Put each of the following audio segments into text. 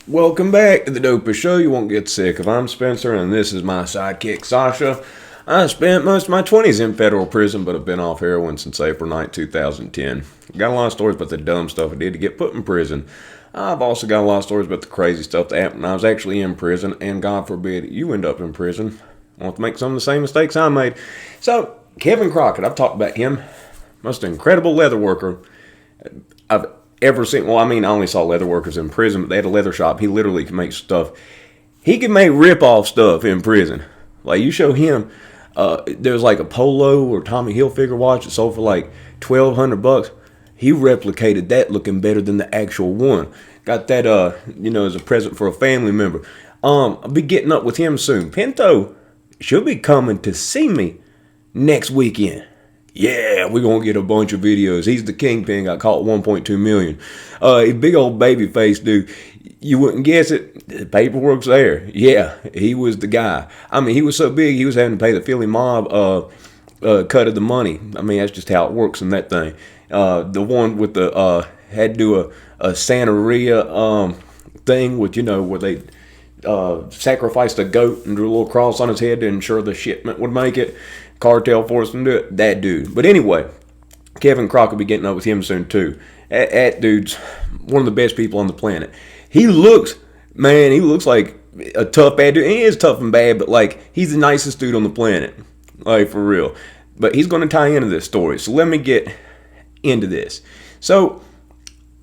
Welcome back to the Dopesick Show. You won't get sick of. I'm Spencer, and this is my sidekick, Sasha. I spent most of my 20s in federal prison, but I've been off heroin since April 9, 2010. Got a lot of stories about the dumb stuff I did to get put in prison. I've also got a lot of stories about the crazy stuff that happened when I was actually in prison, and God forbid you end up in prison. I want to make some of the same mistakes I made. So, Kevin Crockett, I've talked about him. Most incredible leather worker I've ever seen. Well, I mean, I only saw leather workers in prison, but they had a leather shop. He literally could make stuff. He could make rip-off stuff in prison. Like, you show him, there's like a Polo or Tommy Hilfiger watch that sold for like $1,200. He replicated that looking better than the actual one. Got that, as a present for a family member. I'll be getting up with him soon. Pinto should be coming to see me next weekend. Yeah, we're going to get a bunch of videos. He's the kingpin, got caught 1.2 million. A big old baby face dude. You wouldn't guess it. The paperwork's there. Yeah, he was the guy. I mean, he was so big, he was having to pay the Philly mob cut of the money. I mean, that's just how it works in that thing. The one with the, had to do a Santeria thing with, where they sacrificed a goat and drew a little cross on his head to ensure the shipment would make it. Cartel forced him to do it. That dude. But anyway, Kevin Crockett will be getting up with him soon too. That dude's one of the best people on the planet. He looks like a tough bad dude. He is tough and bad, but like he's the nicest dude on the planet. Like for real. But he's going to tie into this story. So let me get into this. So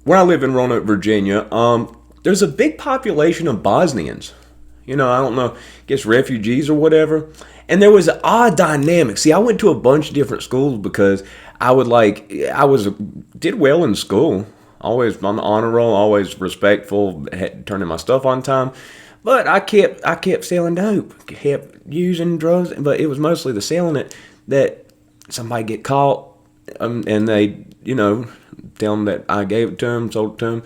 where I live in Roanoke, Virginia, there's a big population of Bosnians. I don't know, I guess refugees or whatever. And there was an odd dynamic. See, I went to a bunch of different schools because did well in school. Always on the honor roll, always respectful, had turning my stuff on time. But I kept selling dope, kept using drugs, but it was mostly the selling it that somebody get caught, and they, tell them that I gave it to them, sold it to them.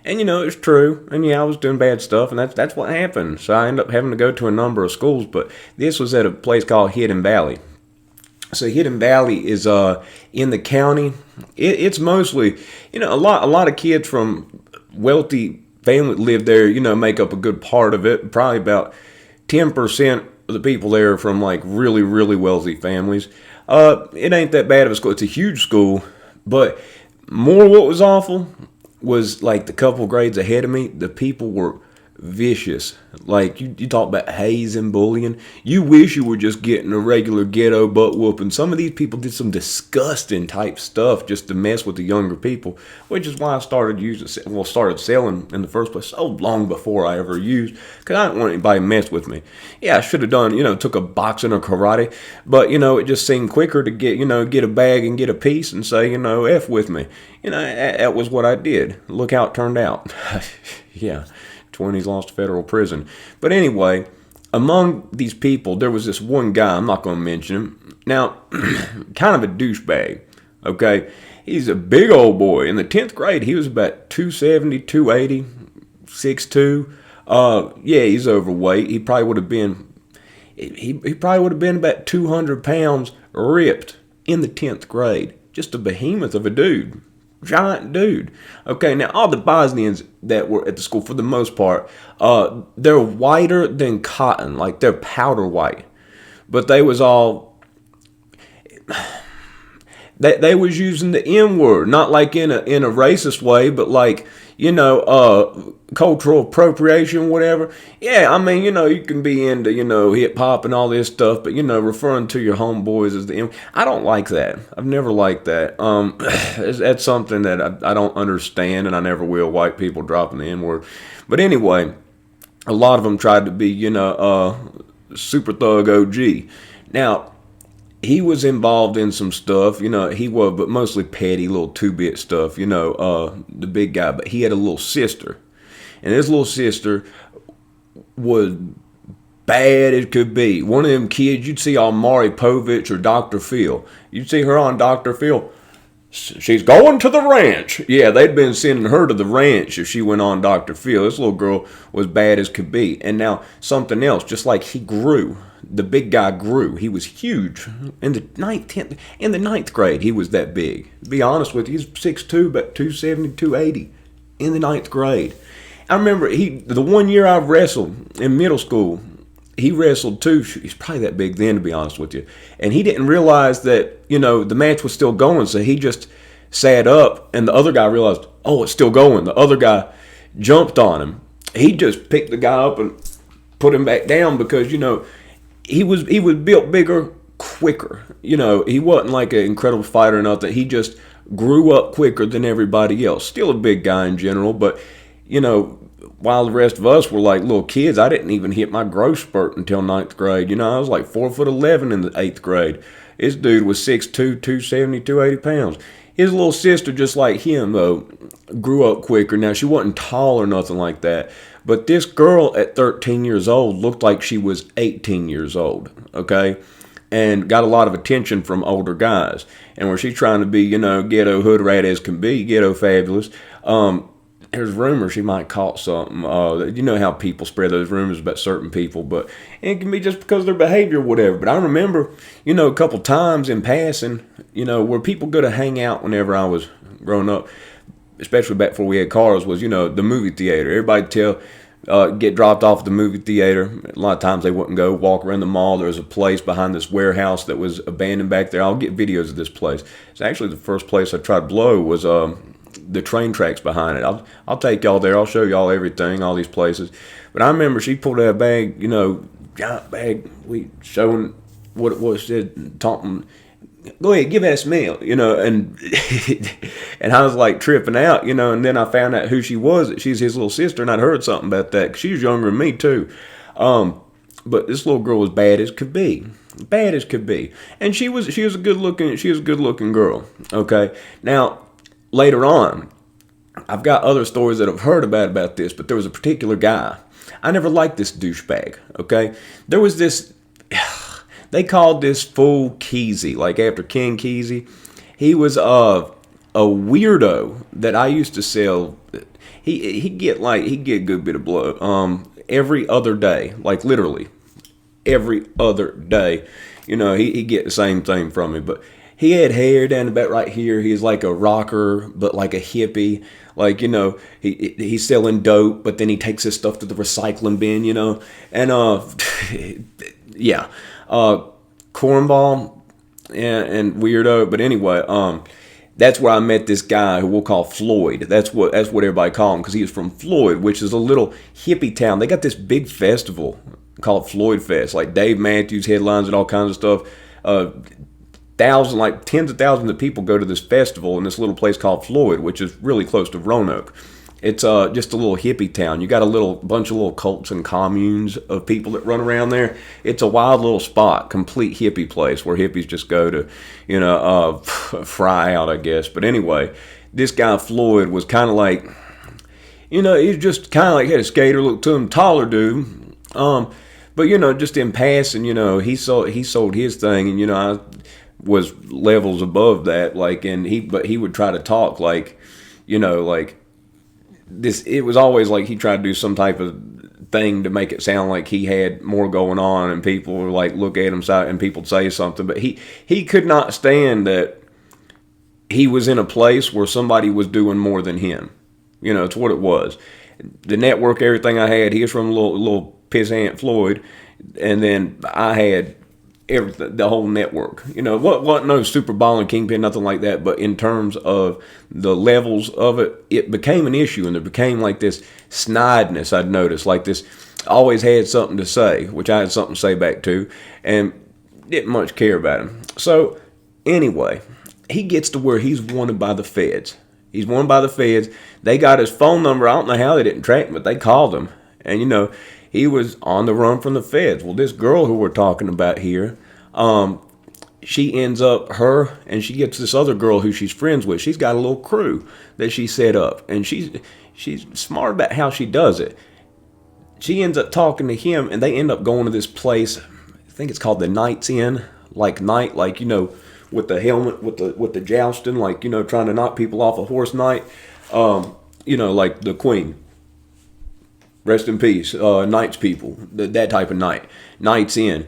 And, it's true. And, yeah, I was doing bad stuff, and that's what happened. So I ended up having to go to a number of schools, but this was at a place called Hidden Valley. So Hidden Valley is in the county. It's mostly, a lot of kids from wealthy families live there, make up a good part of it. Probably about 10% of the people there are from, like, really, really wealthy families. It ain't that bad of a school. It's a huge school, but more what was awful was like the couple grades ahead of me, the people were vicious. Like you talk about haze and bullying. You wish you were just getting a regular ghetto butt whooping. Some of these people did some disgusting type stuff just to mess with the younger people, which is why I started selling in the first place so long before I ever used, because I didn't want anybody to mess with me. Yeah, I should have done, took a boxing or karate, but it just seemed quicker to get a bag and get a piece and say, F with me. That was what I did. Look how it turned out. Yeah. 20s lost to federal prison. But anyway, among these people, there was this one guy, I'm not going to mention him. Now, kind of a douchebag, okay? He's a big old boy. In the 10th grade, he was about 270, 280, 6'2". Yeah, he's overweight. He probably would have been about 200 pounds ripped in the 10th grade. Just a behemoth of a dude. Giant dude. Okay, now all the Bosnians that were at the school, for the most part, they're whiter than cotton, like they're powder white. But they was all, they was using the N word, not like in a racist way, but like cultural appropriation, whatever. Yeah, I mean, you can be into, hip hop and all this stuff, but, referring to your homeboys as the N. I don't like that. I've never liked that. That's something that I don't understand, and I never will, white people dropping the N word. But anyway, a lot of them tried to be, super thug OG. Now, he was involved in some stuff, he was, but mostly petty, little two-bit stuff, the big guy. But he had a little sister, and this little sister was bad as could be. One of them kids, you'd see on Maury Povich or Dr. Phil. You'd see her on Dr. Phil. She's going to the ranch. Yeah, they'd been sending her to the ranch if she went on Dr. Phil. This little girl was bad as could be. And now something else, just like he grew. The big guy grew. He was huge. In the ninth grade, he was that big. To be honest with you, he's 6'2", about 270, 280 in the ninth grade. I remember the one year I wrestled in middle school, he wrestled too. He's probably that big then, to be honest with you. And he didn't realize that, the match was still going. So he just sat up, and the other guy realized, oh, it's still going. The other guy jumped on him. He just picked the guy up and put him back down because, he was built bigger, quicker. He wasn't like an incredible fighter or nothing. He just grew up quicker than everybody else. Still a big guy in general, but, while the rest of us were like little kids, I didn't even hit my growth spurt until ninth grade. I was like 4'11" in the 8th grade. This dude was 6'2", 270, 280 pounds. His little sister, just like him, though, grew up quicker. Now, she wasn't tall or nothing like that. But this girl at 13 years old looked like she was 18 years old, okay? And got a lot of attention from older guys. And where she's trying to be, ghetto hood rat as can be, ghetto fabulous, there's rumors she might caught something. You know how people spread those rumors about certain people, but it can be just because of their behavior or whatever. But I remember, a couple times in passing, where people go to hang out whenever I was growing up, especially back before we had cars, was, the movie theater. Everybody get dropped off at the movie theater. A lot of times they wouldn't go walk around the mall. There was a place behind this warehouse that was abandoned back there. I'll get videos of this place. It's actually the first place I tried to blow was the train tracks behind it. I'll take y'all there. I'll show y'all everything, all these places. But I remember she pulled out a bag, giant bag. We showing what it was. Said, talking, go ahead, give that a smell, and and I was like tripping out, and then I found out who she was. That she's his little sister, and I'd heard something about that. 'Cause she was younger than me too. But this little girl was bad as could be. Bad as could be. And she was a good looking girl. Okay. Now, later on, I've got other stories that I've heard about this, but there was a particular guy. I never liked this douchebag, okay? There was this, they called this fool Kesey, like after King Kesey. He was a weirdo that I used to sell. He'd get a good bit of blood every other day, like literally every other day. He'd get the same thing from me, but he had hair down about right here. He's like a rocker, but like a hippie. Like, he's selling dope, but then he takes his stuff to the recycling bin, And, yeah. Cornball and weirdo. But anyway, that's where I met this guy who we'll call Floyd. That's what everybody call him because he was from Floyd, which is a little hippie town. They got this big festival called Floyd Fest. Like Dave Matthews headlines and all kinds of stuff. Tens of thousands of people go to this festival in this little place called Floyd, which is really close to Roanoke. It's just a little hippie town. You got a bunch of little cults and communes of people that run around there. It's a wild little spot, complete hippie place where hippies just go to, fry out, I guess. But anyway, this guy Floyd was kind of like, he's just kind of like had a skater look to him, taller dude. But just in passing, he sold his thing, and I was levels above that, but he would try to talk like this. It was always like he tried to do some type of thing to make it sound like he had more going on, and people would like look at him and people would say something, but he could not stand that he was in a place where somebody was doing more than him. It's what it was. The network, everything I had, he was from little pissant Floyd, and then I had everything, the whole network. What no Super Ball and Kingpin, nothing like that, but in terms of the levels of it, it became an issue, and there became like this snideness I'd noticed, like this, always had something to say, which I had something to say back to, and didn't much care about him. So, anyway, he gets to where he's wanted by the feds. He's wanted by the feds. They got his phone number. I don't know how they didn't track him, but they called him, and he was on the run from the feds. Well, this girl who we're talking about here, she ends up, and she gets this other girl who she's friends with. She's got a little crew that she set up, and she's smart about how she does it. She ends up talking to him, and they end up going to this place. I think it's called the Knight's Inn, with the helmet, with the jousting, trying to knock people off a horse knight, like the Queen. Rest in peace, Knights people, that type of night. Knight's Inn.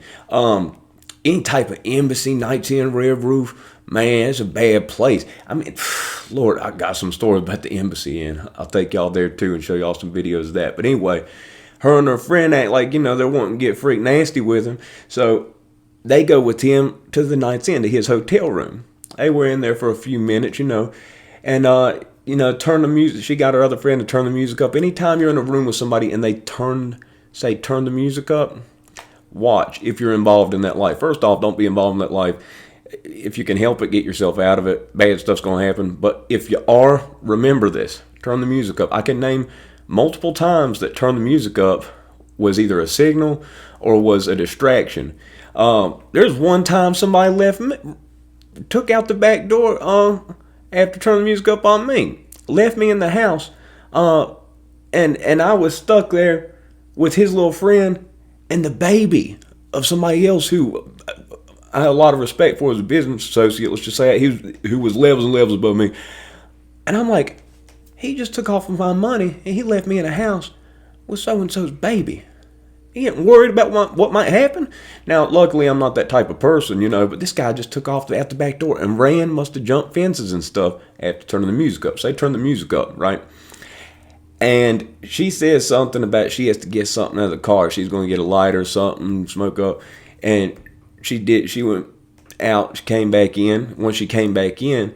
Any type of embassy, Knight's Inn, Red Roof, man, it's a bad place. I mean, Lord, I got some stories about the embassy, and I'll take y'all there too and show y'all some videos of that. But anyway, her and her friend act like, they're wanting to get freak nasty with him. So they go with him to the Night's Inn, to his hotel room. They were in there for a few minutes, and, turn the music. She got her other friend to turn the music up. Anytime you're in a room with somebody and they turn the music up, watch if you're involved in that life. First off, don't be involved in that life. If you can help it, get yourself out of it. Bad stuff's going to happen. But if you are, remember this. Turn the music up. I can name multiple times that turn the music up was either a signal or was a distraction. There's one time somebody took out the back door after turning the music up on me. Left me in the house. And I was stuck there with his little friend and the baby of somebody else who I had a lot of respect for as a business associate. Let's just say who was levels and levels above me. And I'm like, he just took off with my money and he left me in a house with so-and-so's baby. He ain't worried about what might happen. Now, luckily, I'm not that type of person, but this guy just took off out the back door and ran, must have jumped fences and stuff after turning the music up. So they turned the music up, right? And she says something about she has to get something out of the car. She's going to get a lighter or something, smoke up. And she did. She went out. She came back in. Once she came back in,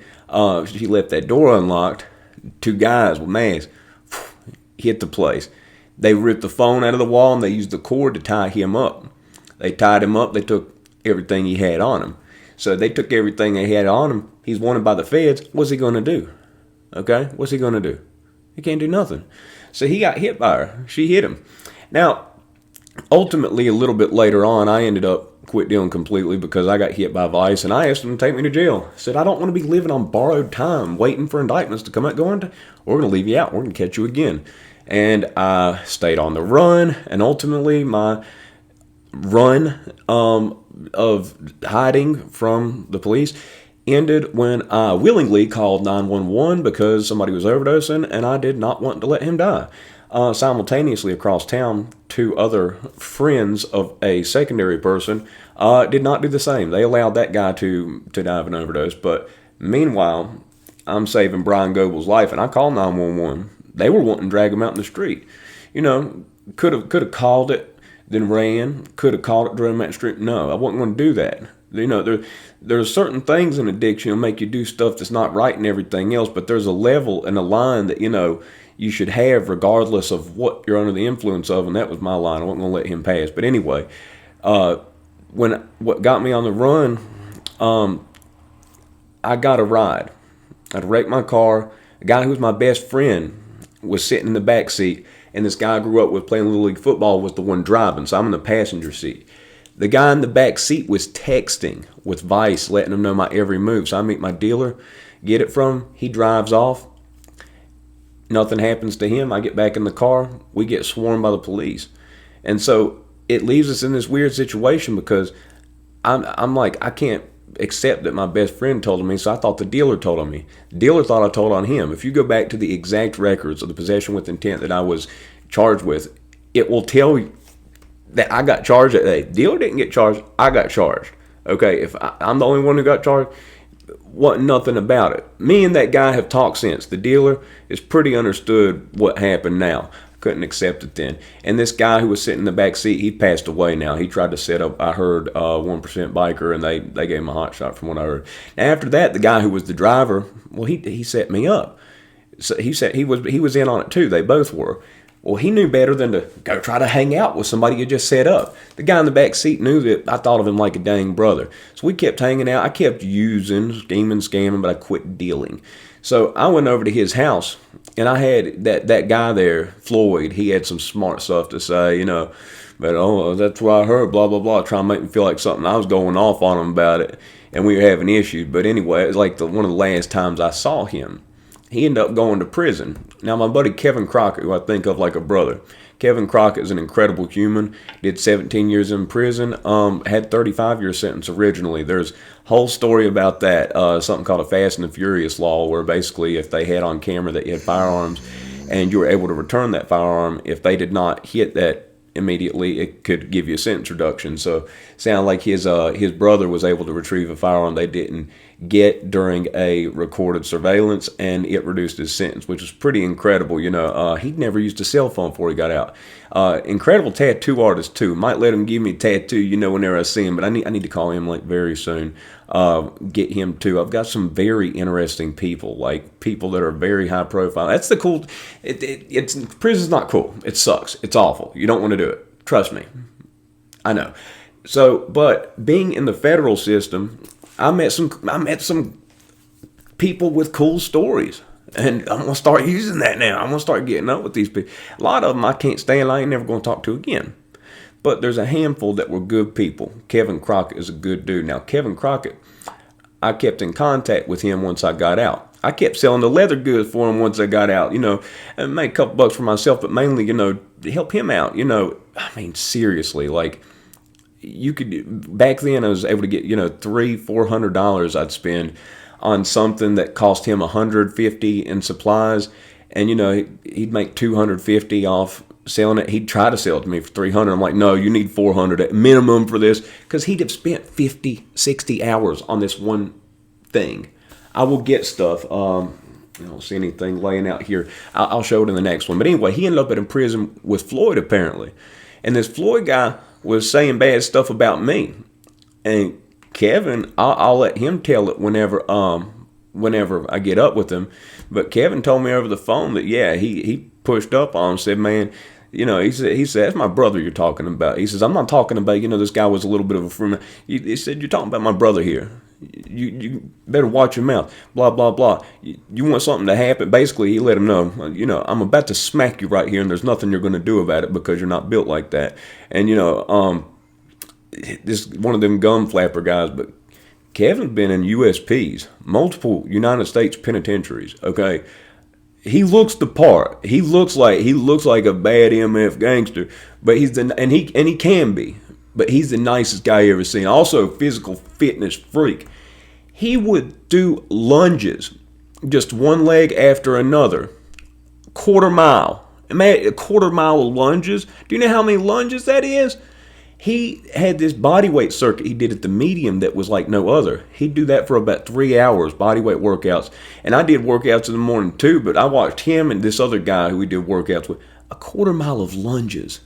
she left that door unlocked. Two guys with masks hit the place. They ripped the phone out of the wall and they used the cord to tie him up. They tied him up. They took everything he had on him. So they took everything they had on him. He's wanted by the feds. What's he going to do? Okay? What's he going to do? He can't do nothing. So he got hit by her. She hit him. Now, ultimately, a little bit later on, I ended up quit dealing completely because I got hit by Vice, and I asked them to take me to jail. I said, I don't want to be living on borrowed time, waiting for indictments to come out we're going to leave you out. We're going to catch you again. And I stayed on the run, and ultimately my run of hiding from the police ended when I willingly called 911 because somebody was overdosing, and I did not want to let him die. Simultaneously across town, two other friends of a secondary person did not do the same. They allowed that guy to die of an overdose. But meanwhile, I'm saving Brian Goble's life, and I called 911. They were wanting to drag him out in the street. Could have called it, then ran. Could have called it, drug him out in the street. No, I wasn't going to do that. There's certain things in addiction that make you do stuff that's not right and everything else, but there's a level and a line that, you should have regardless of what you're under the influence of, and that was my line. I wasn't going to let him pass. But anyway, what got me on the run, I got a ride. I'd wrecked my car. A guy who was my best friend was sitting in the back seat, and this guy I grew up with playing Little League football was the one driving, so I'm in the passenger seat. The guy in the back seat was texting with Vice, letting him know my every move. So I meet my dealer, get it from him, he drives off. Nothing happens to him. I get back in the car. We get swarmed by the police. And so it leaves us in this weird situation because I'm like, I can't accept that my best friend told on me, so I thought the dealer told on me. The dealer thought I told on him. If you go back to the exact records of the possession with intent that I was charged with, it will tell you that I got charged that day. Dealer didn't get charged. I got charged. Okay, if I'm the only one who got charged, wasn't nothing about it. Me and that guy have talked since. The dealer is pretty understood what happened now. Couldn't accept it then. And this guy who was sitting in the back seat, he passed away now. He tried to set up, I heard, 1% biker, and they gave him a hot shot from what I heard. Now, after that, the guy who was the driver, well, he set me up. So he said he was in on it too. They both were. Well, he knew better than to go try to hang out with somebody you just set up. The guy in the back seat knew that I thought of him like a dang brother. So we kept hanging out. I kept using, scheming, scamming, but I quit dealing. So I went over to his house, and I had that guy there, Floyd. He had some smart stuff to say, but that's what I heard, blah, blah, blah, trying to make me feel like something. I was going off on him about it, and we were having issues. But anyway, it was like one of the last times I saw him. He ended up going to prison. Now, my buddy Kevin Crockett, who I think of like a brother. Kevin Crockett is an incredible human. Did 17 years in prison. Had 35-year sentence originally. There's a whole story about that. Something called a Fast and the Furious law, where basically if they had on camera that you had firearms and you were able to return that firearm, if they did not hit that immediately, it could give you a sentence reduction. So sound like his brother was able to retrieve a firearm. They didn't. get during a recorded surveillance, and it reduced his sentence, which was pretty incredible. He'd never used a cell phone before he got out. Incredible tattoo artist too. Might let him give me a tattoo, whenever I see him, but I need to call him like very soon. Get him too. I've got some very interesting people, like people that are very high profile. That's the cool. It's prison's not cool. It sucks. It's awful. You don't want to do it. Trust me. I know. So, but being in the federal system, I met some people with cool stories, and I'm gonna start using that now. I'm gonna start getting up with these people. A lot of them I can't stand. I ain't never gonna talk to again. But there's a handful that were good people. Kevin Crockett is a good dude. Now, Kevin Crockett, I kept in contact with him once I got out. I kept selling the leather goods for him once I got out, and made a couple bucks for myself, but mainly, to help him out, I mean, seriously, like, you could, back then I was able to get, $300-400 I'd spend on something that cost him $150 in supplies, and, he'd make $250 off selling it. He'd try to sell it to me for $300. I'm like, no, you need $400 at minimum for this, because he'd have spent 50-60 hours on this one thing. I will get stuff. I don't see anything laying out here. I'll show it in the next one. But anyway, he ended up in prison with Floyd, apparently. And this Floyd guy was saying bad stuff about me. And Kevin, I'll let him tell it whenever I get up with him. But Kevin told me over the phone that, yeah, he pushed up on him, said, man, he said, that's my brother you're talking about. He says, I'm not talking about, this guy was a little bit of a friend. He said, you're talking about my brother here. You better watch your mouth, blah, blah, blah. You want something to happen? Basically, he let him know, I'm about to smack you right here, and there's nothing you're going to do about it because you're not built like that. And, this one of them gum flapper guys, but Kevin's been in USPs, multiple United States penitentiaries, okay? He looks the part. He looks like a bad MF gangster, but he can be. But he's the nicest guy you ever seen. Also, physical fitness freak. He would do lunges, just one leg after another, quarter mile. Man, a quarter mile of lunges. Do you know how many lunges that is? He had this bodyweight circuit he did at the Medium that was like no other. He'd do that for about 3 hours, bodyweight workouts. And I did workouts in the morning too, but I watched him and this other guy who we did workouts with. A quarter mile of lunges.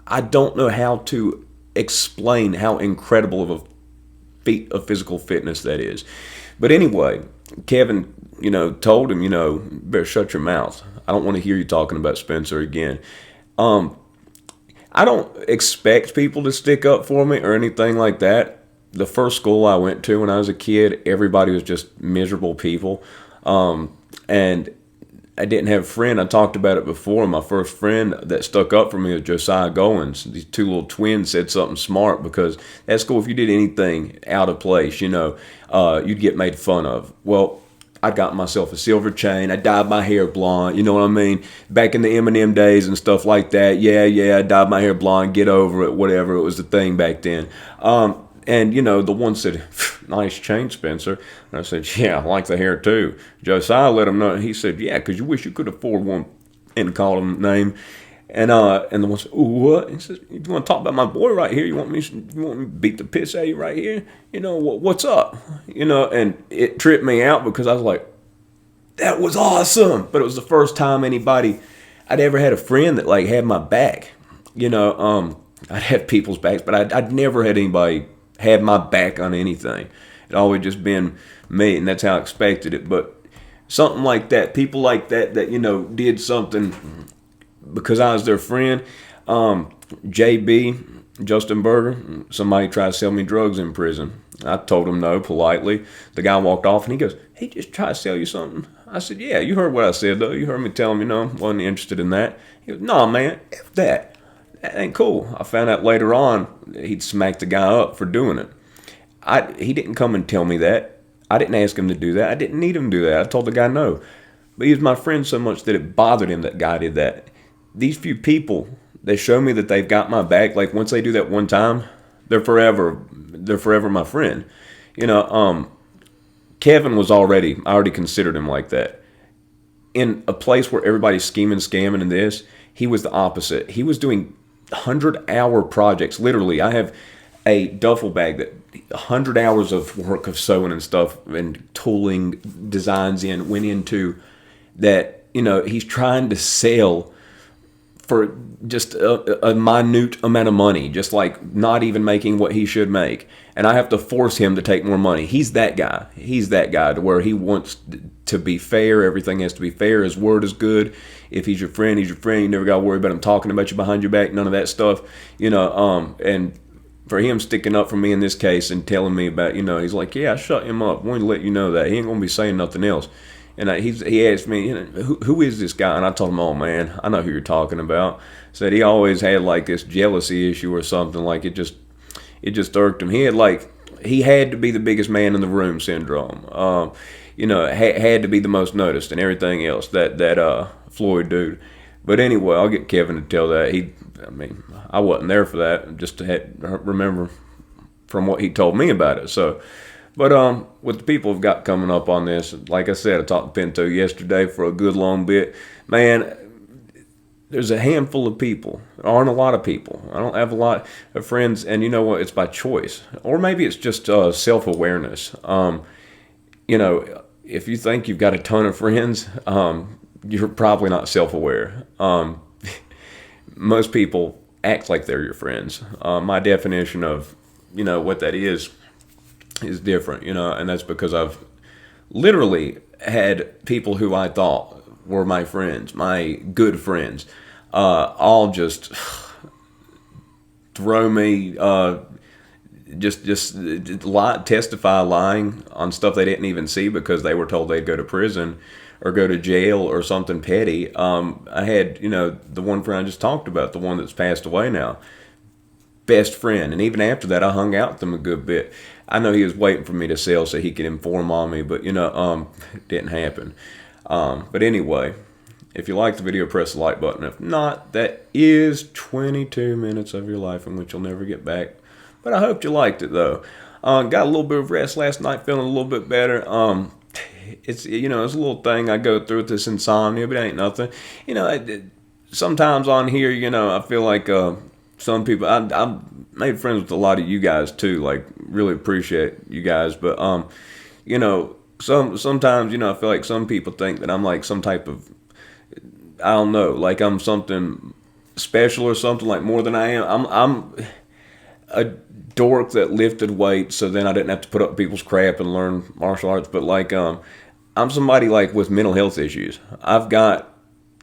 I don't know how to explain how incredible of a feat of physical fitness that is. But anyway, Kevin, told him, better shut your mouth. I don't want to hear you talking about Spencer again. I don't expect people to stick up for me or anything like that. The first school I went to when I was a kid, everybody was just miserable people. And I didn't have a friend. I talked about it before. My first friend that stuck up for me was Josiah Goins. These two little twins said something smart, because at school, if you did anything out of place, you'd get made fun of. Well, I got myself a silver chain. I dyed my hair blonde. You know what I mean? Back in the Eminem days and stuff like that. Yeah, I dyed my hair blonde. Get over it. Whatever. It was the thing back then. And, the one said, nice chain, Spencer. And I said, yeah, I like the hair too. Josiah let him know. He said, yeah, because you wish you could afford one, and called him a name. And the one said, ooh, what? He says, you want to talk about my boy right here? You want me to beat the piss out of you right here? What's up? And it tripped me out, because I was like, that was awesome. But it was the first time I'd ever had a friend that like had my back. I'd have people's backs, but I'd never had anybody have my back on anything. It always just been me, and that's how I expected it. But something like that, people like that did something because I was their friend. JB, Justin Berger, somebody tried to sell me drugs in prison. I told him no politely. The guy walked off, and he goes, he just tried to sell you something. I said, yeah, you heard what I said, though. You heard me tell him, wasn't interested in that. He goes, no, man, F that. That ain't cool. I found out later on he'd smacked the guy up for doing it. He didn't come and tell me that. I didn't ask him to do that. I didn't need him to do that. I told the guy no. But he was my friend so much that it bothered him that guy did that. These few people, they show me that they've got my back. Like once they do that one time, they're forever my friend. Kevin I already considered him like that. In a place where everybody's scheming, scamming, and this, he was the opposite. He was doing 100-hour projects. Literally, I have a duffel bag that 100 hours of work of sewing and stuff and tooling designs went into that, he's trying to sell for just a minute amount of money, just like not even making what he should make. And I have to force him to take more money. He's that guy. He's that guy to where he wants to be fair. Everything has to be fair. His word is good. If he's your friend, he's your friend. You never got to worry about him talking about you behind your back. None of that stuff. And for him sticking up for me in this case and telling me about, he's like, yeah, I shut him up. I wanted to let you know that. He ain't going to be saying nothing else. And he asked me, who is this guy? And I told him, oh, man, I know who you're talking about. Said he always had, like, this jealousy issue or something. Like, it just irked him. He had to be the biggest man in the room syndrome. Had to be the most noticed and everything else, that Floyd dude. But anyway, I'll get Kevin to tell that. I wasn't there for that, just to remember from what he told me about it. So... But what the people have got coming up on this, like I said, I talked to Pinto yesterday for a good long bit. Man, there's a handful of people. There aren't a lot of people. I don't have a lot of friends, and you know what? It's by choice. Or maybe it's just self-awareness. If you think you've got a ton of friends, you're probably not self-aware. Most people act like they're your friends. My definition of, what that is different, and that's because I've literally had people who I thought were my friends, my good friends, all just throw me, just testify lying on stuff they didn't even see because they were told they'd go to prison or go to jail or something petty. I had, the one friend I just talked about, the one that's passed away now, best friend, and even after that I hung out with him a good bit. I know he was waiting for me to sell so he could inform on me, but it didn't happen. But anyway, if you like the video, press the like button. If not, that is 22 minutes of your life in which you'll never get back. But I hope you liked it though. Got a little bit of rest last night, feeling a little bit better. It's it's a little thing I go through with this insomnia, but it ain't nothing. Sometimes on here, I feel like some people, I made friends with a lot of you guys too, like really appreciate you guys, but sometimes I feel like some people think that I'm like some type of, I don't know, like I'm something special or something, like more than I am. I'm a dork that lifted weights so then I didn't have to put up people's crap and learn martial arts, but like I'm somebody like with mental health issues. I've got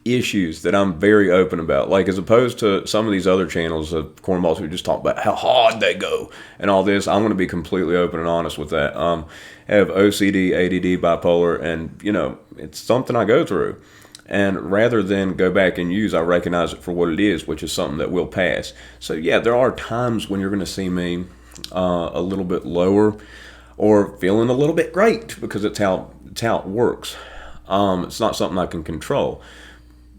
issues that I'm very open about, like as opposed to some of these other channels of cornballs who just talk about how hard they go and all this. I'm going to be completely open and honest with that. I have OCD, ADD, bipolar, and it's something I go through, and rather than go back and use, I recognize it for what it is, which is something that will pass. So yeah, there are times when you're going to see me a little bit lower or feeling a little bit great because it's how it works. It's not something I can control.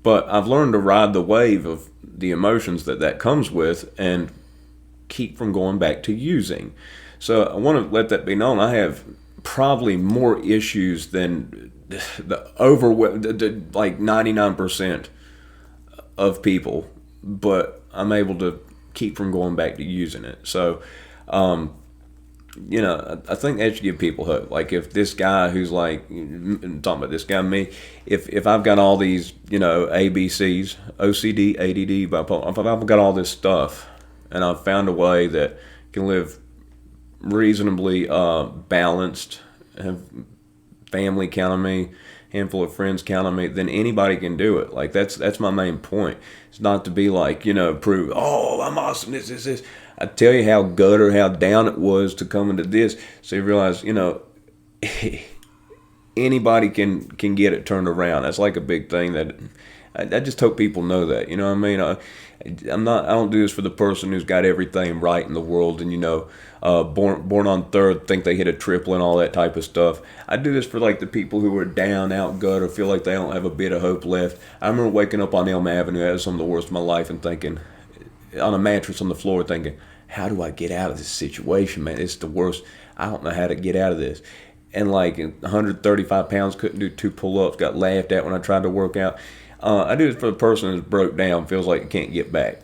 But I've learned to ride the wave of the emotions that comes with and keep from going back to using. So I want to let that be known. I have probably more issues than like 99% of people, but I'm able to keep from going back to using it. So, I think that should give people hope. Like if this guy who's like, I'm talking about this guy, me, if I've got all these, ABCs, OCD, ADD, bipolar, if I've got all this stuff and I've found a way that can live reasonably balanced, have family count on me, handful of friends count on me, then anybody can do it. Like that's my main point. It's not to be like, prove, oh, I'm awesome, this. I tell you how gutter, how down it was to come into this. So you realize, anybody can get it turned around. That's like a big thing that I just hope people know that. You know what I mean? I don't do this for the person who's got everything right in the world and born on third, think they hit a triple and all that type of stuff. I do this for like the people who are down, out, gutter, feel like they don't have a bit of hope left. I remember waking up on Elm Avenue, that was some of the worst of my life, and thinking, on a mattress on the floor, thinking, how do I get out of this situation, man? It's the worst. I don't know how to get out of this. And like 135 pounds, couldn't do 2 pull-ups, got laughed at when I tried to work out. I do this for the person who's broke down, feels like you can't get back.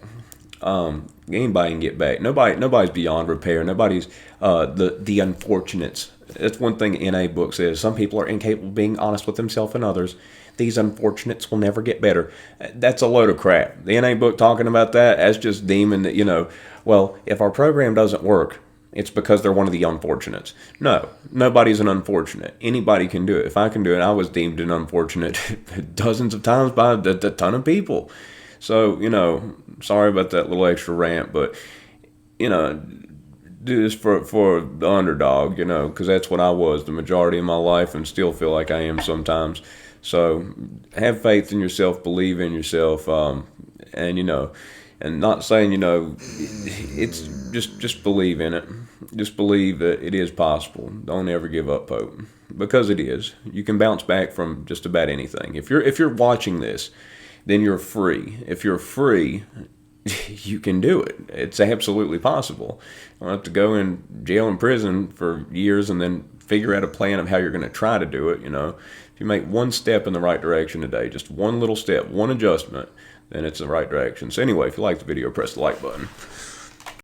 Anybody can get back. Nobody's beyond repair. Nobody's the unfortunates. That's one thing NA book says. Some people are incapable of being honest with themselves and others. These unfortunates will never get better. That's a load of crap. The NA book talking about that, that's just deeming that, well, if our program doesn't work, it's because they're one of the unfortunates. No, nobody's an unfortunate. Anybody can do it. If I can do it, I was deemed an unfortunate dozens of times by a ton of people. So, sorry about that little extra rant, but, do this for the underdog, because that's what I was the majority of my life and still feel like I am sometimes. So have faith in yourself, believe in yourself, and not saying, it's just believe in it. Just believe that it is possible. Don't ever give up hope, because it is. You can bounce back from just about anything. If you're watching this, then you're free. If you're free, you can do it. It's absolutely possible. You don't have to go in jail and prison for years and then figure out a plan of how you're going to try to do it. If you make one step in the right direction today, just one little step, one adjustment, then it's the right direction. So anyway, if you like the video, press the like button.